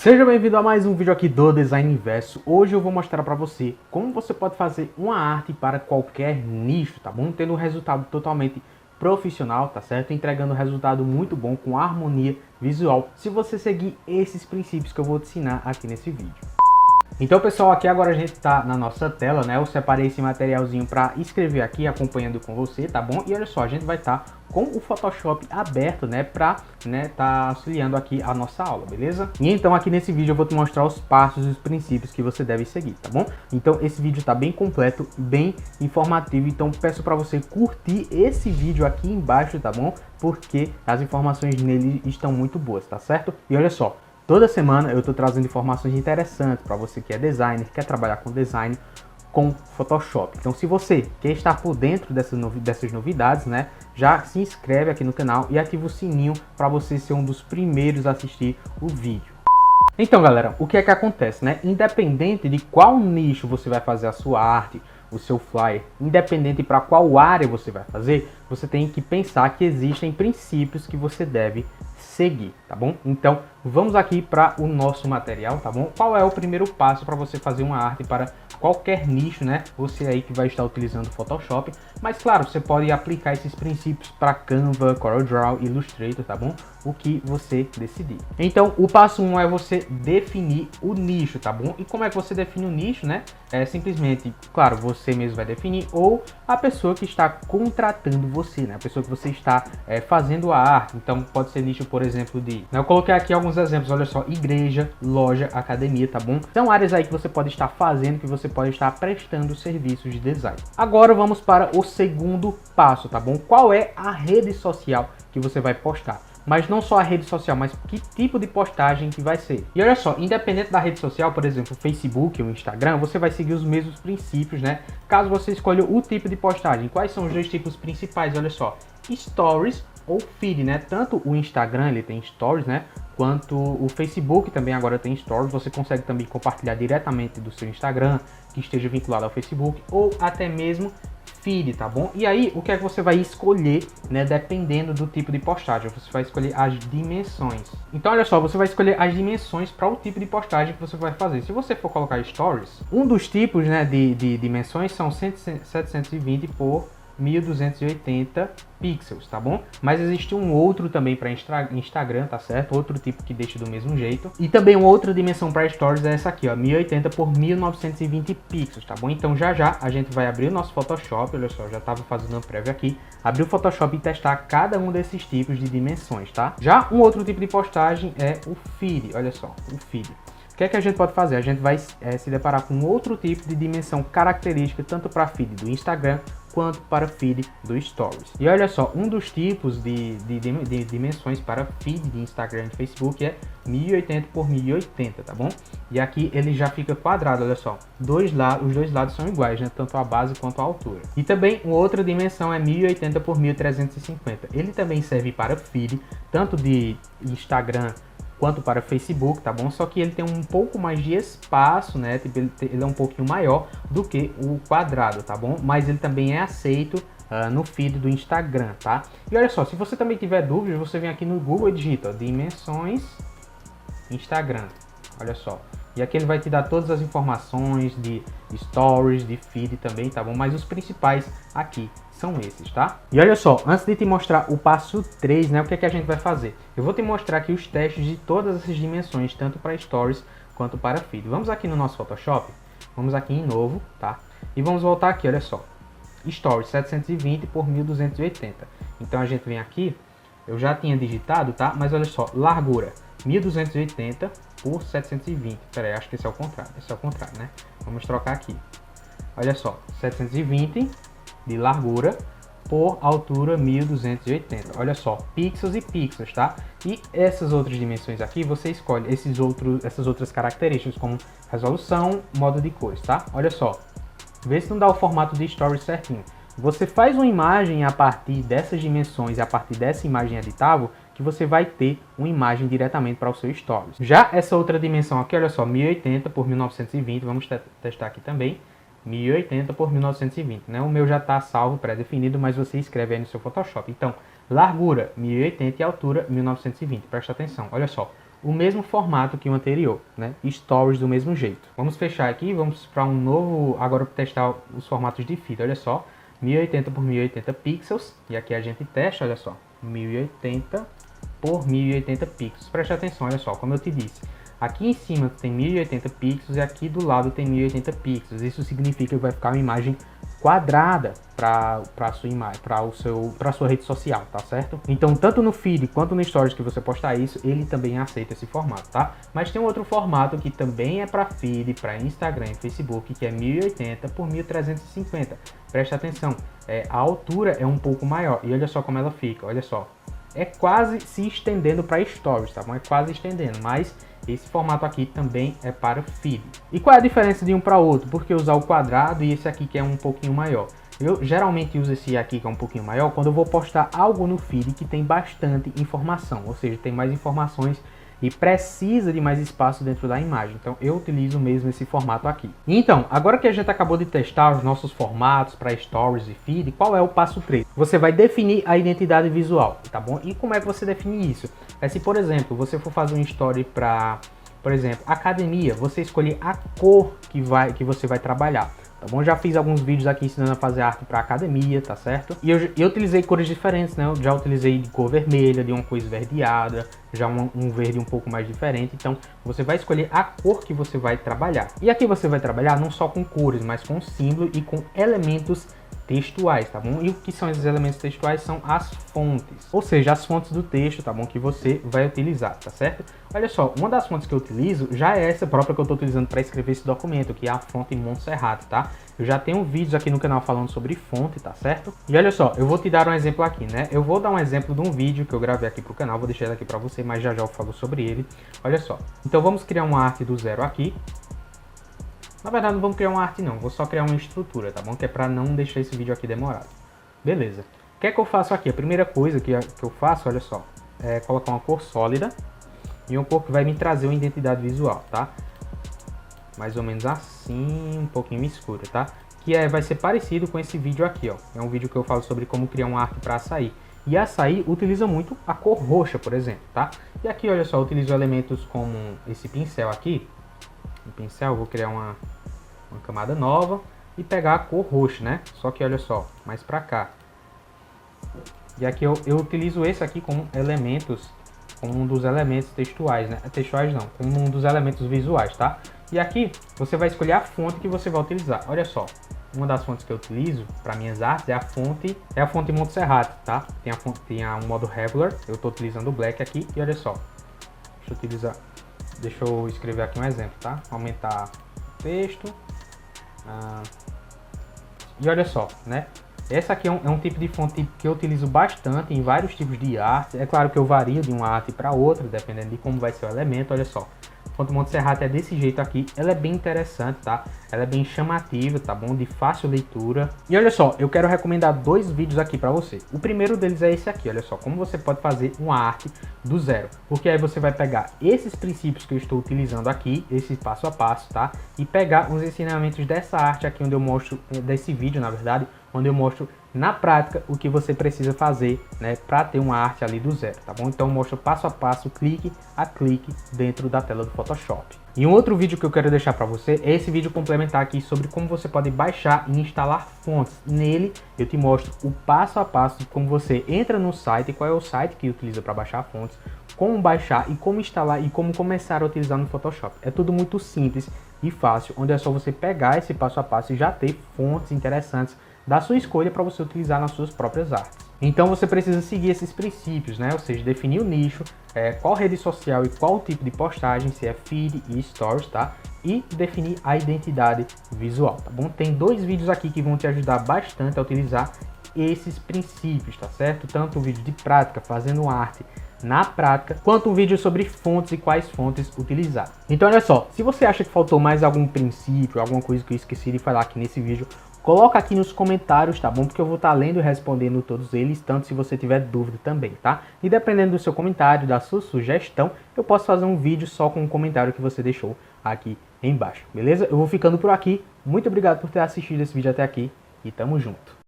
Seja bem-vindo a mais um vídeo aqui do Design Inverso. Hoje eu vou mostrar para você como você pode fazer uma arte para qualquer nicho, tá bom? Tendo um resultado totalmente profissional, tá certo? Entregando um resultado muito bom com harmonia visual, se você seguir esses princípios que eu vou te ensinar aqui nesse vídeo. Então, pessoal, aqui agora a gente tá na nossa tela, né? Eu separei esse materialzinho para escrever aqui, acompanhando com você, tá bom? E olha só, a gente vai estar com o Photoshop aberto, né? Pra, tá auxiliando aqui a nossa aula, beleza? E então aqui nesse vídeo eu vou te mostrar os passos e os princípios que você deve seguir, tá bom? Então esse vídeo tá bem completo, bem informativo, então peço para você curtir esse vídeo aqui embaixo, tá bom? Porque as informações nele estão muito boas, tá certo? E olha só, toda semana eu estou trazendo informações interessantes para você que é designer, quer trabalhar com design, com Photoshop. Então, se você quer estar por dentro dessas novidades, né, já se inscreve aqui no canal e ativa o sininho para você ser um dos primeiros a assistir o vídeo. Então, galera, o que é que acontece, né? Independente de qual nicho você vai fazer a sua arte, o seu flyer, independente para qual área você vai fazer, você tem que pensar que existem princípios que você deve seguir, tá bom? Então, vamos aqui para o nosso material, tá bom? Qual é o primeiro passo para você fazer uma arte para qualquer nicho, né? Você aí que vai estar utilizando o Photoshop, mas claro, você pode aplicar esses princípios para Canva, CorelDRAW, Illustrator, tá bom? O que você decidir. Então, o passo 1 é você definir o nicho, tá bom? E como é que você define o nicho, né? É simplesmente, claro, você mesmo vai definir ou a pessoa que está contratando você, né? A pessoa que você está fazendo a arte. Então, pode ser nicho, por exemplo, de... Eu coloquei aqui alguns exemplos, olha só, igreja, loja, academia, tá bom? São áreas aí que você pode estar fazendo, que você pode estar prestando serviços de design. Agora vamos para o segundo passo, tá bom? Qual é a rede social que você vai postar? Mas não só a rede social, mas que tipo de postagem que vai ser. E olha só, independente da rede social, por exemplo, o Facebook ou o Instagram, você vai seguir os mesmos princípios, né? Caso você escolha o tipo de postagem. Quais são os dois tipos principais? Olha só, Stories ou Feed, né? Tanto o Instagram, ele tem Stories, né? Quanto o Facebook também agora tem Stories. Você consegue também compartilhar diretamente do seu Instagram, que esteja vinculado ao Facebook, ou até mesmo Feed, tá bom? E aí, o que é que você vai escolher, né? Dependendo do tipo de postagem, você vai escolher as dimensões. Então, olha só, você vai escolher as dimensões para o tipo de postagem que você vai fazer. Se você for colocar Stories, um dos tipos, né, de dimensões são 720 por 1280 pixels, tá bom? Mas existe um outro também para Instagram, tá certo? Outro tipo que deixa do mesmo jeito. E também uma outra dimensão para Stories é essa aqui, ó, 1080 por 1920 pixels, tá bom? Então já a gente vai abrir o nosso Photoshop, olha só, já estava fazendo uma prévia aqui, abrir o Photoshop e testar cada um desses tipos de dimensões, tá? Já um outro tipo de postagem é o Feed, olha só, o Feed. O que é que a gente pode fazer? A gente vai se deparar com outro tipo de dimensão característica, tanto para feed do Instagram, quanto para feed do Stories. E olha só, um dos tipos de dimensões para feed de Instagram e Facebook é 1080 por 1080, tá bom? E aqui ele já fica quadrado, olha só. Os dois lados são iguais, né? Tanto a base quanto a altura. E também uma outra dimensão é 1080 por 1350. Ele também serve para feed, tanto de Instagram quanto para Facebook, tá bom? Só que ele tem um pouco mais de espaço, né? Ele é um pouquinho maior do que o quadrado, tá bom? Mas ele também é aceito no feed do Instagram, tá? E olha só, se você também tiver dúvidas, você vem aqui no Google e digita dimensões Instagram, olha só. E aqui ele vai te dar todas as informações de Stories, de feed também, tá bom? Mas os principais aqui são esses, tá? E olha só, antes de te mostrar o passo 3, né, o que é que a gente vai fazer? Eu vou te mostrar aqui os testes de todas essas dimensões, tanto para Stories quanto para Feed. Vamos aqui no nosso Photoshop, vamos aqui em novo, tá? E vamos voltar aqui, olha só. Stories 720 por 1280. Então a gente vem aqui, eu já tinha digitado, tá? Mas olha só, largura 1280 por 720. Pera aí, acho que esse é o contrário. Esse é o contrário, né? Vamos trocar aqui. Olha só, 720 de largura por altura 1280. Olha só, pixels e pixels, tá? E essas outras dimensões aqui, você escolhe essas outras características, como resolução, modo de cores, tá? Olha só, vê se não dá o formato de Stories certinho. Você faz uma imagem a partir dessas dimensões e a partir dessa imagem editável, que você vai ter uma imagem diretamente para o seu Stories. Já essa outra dimensão aqui, olha só, 1080 por 1920, vamos testar aqui também. 1080 por 1920, né? O meu já está salvo, pré-definido, mas você escreve aí no seu Photoshop. Então, largura 1080 e altura 1920. Presta atenção, olha só. o mesmo formato que o anterior, né? Stories do mesmo jeito. Vamos fechar aqui, vamos para um novo, agora testar os formatos de feed, olha só, 1080 por 1080 pixels, e aqui a gente testa, olha só, 1080 por 1080 pixels. Preste atenção, olha só, como eu te disse, aqui em cima tem 1080 pixels e aqui do lado tem 1080 pixels. Isso significa que vai ficar uma imagem quadrada para a sua imagem, para sua rede social, tá certo? Então, tanto no feed quanto no stories que você postar isso, ele também aceita esse formato, tá? Mas tem um outro formato que também é para feed, para Instagram e Facebook, que é 1080 por 1350. Presta atenção, a altura é um pouco maior e olha só como ela fica, olha só. É quase se estendendo para stories, tá bom? É quase estendendo, mas esse formato aqui também é para feed. E qual é a diferença de um para outro? Por que usar o quadrado e esse aqui que é um pouquinho maior? Eu geralmente uso esse aqui que é um pouquinho maior quando eu vou postar algo no feed que tem bastante informação, ou seja, tem mais informações e precisa de mais espaço dentro da imagem. Então eu utilizo mesmo esse formato aqui. Então, agora que a gente acabou de testar os nossos formatos para stories e feed, qual é o passo 3? Você vai definir a identidade visual, tá bom? E como é que você define isso? Se, por exemplo, você for fazer um story para, por exemplo, academia, você escolher a cor que você vai trabalhar. Tá bom? Já fiz alguns vídeos aqui ensinando a fazer arte para academia, tá certo? E eu utilizei cores diferentes, né? Eu já utilizei de cor vermelha, de uma cor esverdeada, já um verde um pouco mais diferente. Então, você vai escolher a cor que você vai trabalhar. E aqui você vai trabalhar não só com cores, mas com símbolo e com elementos textuais, tá bom? E o que são esses elementos textuais? São as fontes, ou seja, as fontes do texto, tá bom? Que você vai utilizar, tá certo? Olha só, uma das fontes que eu utilizo já é essa própria que eu estou utilizando para escrever esse documento, que é a fonte Montserrat, tá? Eu já tenho vídeos aqui no canal falando sobre fonte, tá certo? E olha só, eu vou te dar um exemplo aqui, né? Eu vou dar um exemplo de um vídeo que eu gravei aqui pro canal, vou deixar ele aqui para você, mas já eu falo sobre ele. Olha só, então vamos criar uma arte do zero aqui. Na verdade não vamos criar uma arte não, vou só criar uma estrutura, tá bom? Que é para não deixar esse vídeo aqui demorado. Beleza. O que é que eu faço aqui? A primeira coisa que eu faço, olha só, é colocar uma cor sólida e uma cor que vai me trazer uma identidade visual, tá? Mais ou menos assim, um pouquinho escura, tá? Que vai ser parecido com esse vídeo aqui, ó. É um vídeo que eu falo sobre como criar uma arte para açaí. E açaí utiliza muito a cor roxa, por exemplo, tá? E aqui, olha só, eu utilizo elementos como esse pincel aqui. O pincel, eu vou criar uma camada nova e pegar a cor roxa, né? Só que olha só, mais pra cá. E aqui eu utilizo esse aqui como elementos, como um dos elementos textuais, né? Textuais não, como um dos elementos visuais, tá? E aqui você vai escolher a fonte que você vai utilizar. Olha só, uma das fontes que eu utilizo para minhas artes é a fonte Montserrat, tá? Tem um modo regular, eu estou utilizando o black aqui e olha só. Deixa eu escrever aqui um exemplo, tá? Aumentar o texto. E olha só, né? Essa aqui é um tipo de fonte que eu utilizo bastante em vários tipos de arte. É claro que eu vario de uma arte para outra, dependendo de como vai ser o elemento. Olha só, a fonte Montserrat é desse jeito aqui. Ela é bem interessante, tá? Ela é bem chamativa, tá bom? De fácil leitura. E olha só, eu quero recomendar dois vídeos aqui para você. O primeiro deles é esse aqui, olha só. Como você pode fazer uma arte do zero. Porque aí você vai pegar esses princípios que eu estou utilizando aqui, esse passo a passo, tá? E pegar os ensinamentos dessa arte aqui, onde eu mostro, desse vídeo, na verdade, onde eu mostro na prática o que você precisa fazer, né, para ter uma arte ali do zero, tá bom? Então eu mostro passo a passo, clique a clique dentro da tela do Photoshop. E um outro vídeo que eu quero deixar para você é esse vídeo complementar aqui sobre como você pode baixar e instalar fontes. Nele eu te mostro o passo a passo de como você entra no site, qual é o site que utiliza para baixar fontes, como baixar e como instalar e como começar a utilizar no Photoshop. É tudo muito simples e fácil, onde é só você pegar esse passo a passo e já ter fontes interessantes da sua escolha para você utilizar nas suas próprias artes. Então você precisa seguir esses princípios, né? Ou seja, definir o nicho, qual rede social e qual tipo de postagem, se é feed e stories, tá? E definir a identidade visual, tá bom? Tem dois vídeos aqui que vão te ajudar bastante a utilizar esses princípios, tá certo? Tanto o vídeo de prática, fazendo arte na prática, quanto um vídeo sobre fontes e quais fontes utilizar. Então olha só, se você acha que faltou mais algum princípio, alguma coisa que eu esqueci de falar aqui nesse vídeo, coloca aqui nos comentários, tá bom? Porque eu vou estar lendo e respondendo todos eles, tanto se você tiver dúvida também, tá? E dependendo do seu comentário, da sua sugestão, eu posso fazer um vídeo só com o comentário que você deixou aqui embaixo, beleza? Eu vou ficando por aqui, muito obrigado por ter assistido esse vídeo até aqui e tamo junto!